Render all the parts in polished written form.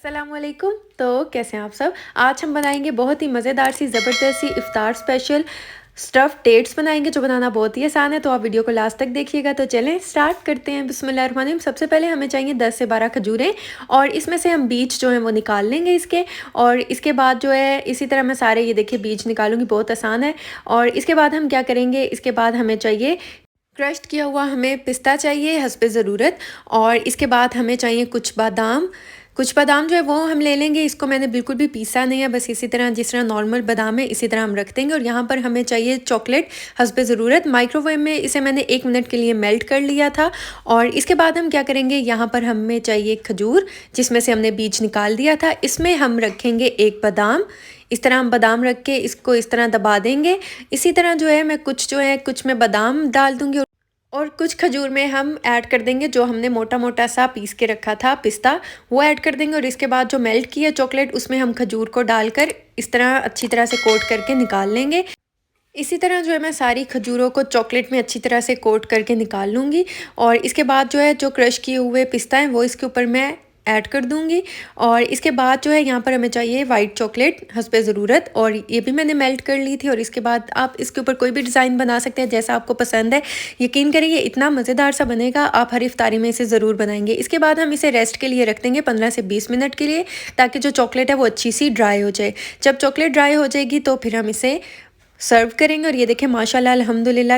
अस्सलामुअलैकुम। तो कैसे हैं आप सब। आज हम बनाएंगे बहुत ही मज़ेदार सी ज़बरदस्त सी इफ़्तार स्पेशल स्टफ़ डेट्स बनाएंगे, जो बनाना बहुत ही आसान है। तो आप वीडियो को लास्ट तक देखिएगा। तो चलें स्टार्ट करते हैं। बिस्मिल्लाहिर्रहमानिर्रहीम। सबसे पहले हमें चाहिए 10 से 12 खजूरें और इसमें से हम बीज जो हैं वो निकाल लेंगे इसके। और इसके बाद जो है इसी तरह मैं सारे ये देखिए बीज निकालूंगी, बहुत आसान है। और इसके बाद हम क्या करेंगे, इसके बाद हमें चाहिए क्रश्ड किया हुआ हमें पिस्ता चाहिए हस्बे ज़रूरत। और इसके बाद हमें चाहिए कुछ बादाम जो है वो हम ले लेंगे। इसको मैंने बिल्कुल भी पीसा नहीं है, बस इसी तरह जिस तरह नॉर्मल बादाम है इसी तरह हम रख देंगे। और यहाँ पर हमें चाहिए चॉकलेट हस्बे ज़रूरत। माइक्रोवेव में इसे मैंने 1 मिनट के लिए मेल्ट कर लिया था। और इसके बाद हम क्या करेंगे, यहाँ पर हमें चाहिए खजूर जिसमें से हमने बीज निकाल दिया था। इसमें हम रखेंगे 1 बादाम। इस तरह हम बादाम रख के इसको इस तरह दबा देंगे। इसी तरह जो है मैं कुछ में बादाम डाल दूँगी और कुछ खजूर में हम ऐड कर देंगे जो हमने मोटा मोटा सा पीस के रखा था पिस्ता, वो ऐड कर देंगे। और इसके बाद जो मेल्ट किया चॉकलेट उसमें हम खजूर को डालकर इस तरह अच्छी तरह से कोट करके निकाल लेंगे। इसी तरह जो है मैं सारी खजूरों को चॉकलेट में अच्छी तरह से कोट करके निकाल लूँगी। और इसके बाद जो है जो क्रश किए हुए पिस्ता हैं वो इसके ऊपर मैं ऐड कर दूँगी। और इसके बाद जो है यहाँ पर हमें चाहिए वाइट चॉकलेट हस्बे ज़रूरत, और ये भी मैंने मेल्ट कर ली थी। और इसके बाद आप इसके ऊपर कोई भी डिज़ाइन बना सकते हैं जैसा आपको पसंद है। यकीन करिए इतना मज़ेदार सा बनेगा, आप हर इफ्तारी में इसे ज़रूर बनाएंगे। इसके बाद हम इसे रेस्ट के लिए रख देंगे 15 से 20 मिनट के लिए, ताकि जो चॉकलेट है वो अच्छी सी ड्राई हो जाए। जब चॉकलेट ड्राई हो जाएगी तो फिर हम इसे सर्व करेंगे। और ये देखें माशाल्लाह अल्हम्दुलिल्लाह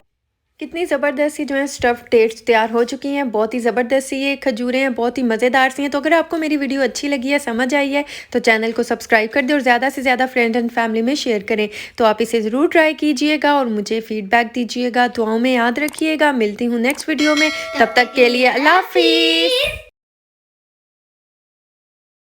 कितनी ज़बरदस्त सी जो है स्टफ़ डेट्स तैयार हो चुकी हैं। बहुत ही ज़बरदस्त सी ये खजूरें हैं, बहुत ही मज़ेदार सी हैं। तो अगर आपको मेरी वीडियो अच्छी लगी है, समझ आई है, तो चैनल को सब्सक्राइब कर दें और ज़्यादा से ज़्यादा फ्रेंड एंड फैमिली में शेयर करें। तो आप इसे ज़रूर ट्राई कीजिएगा और मुझे फ़ीडबैक दीजिएगा। दुआओं में याद रखिएगा। मिलती हूँ नेक्स्ट वीडियो में, तब तक के लिए अल्लाह हाफ़िज़।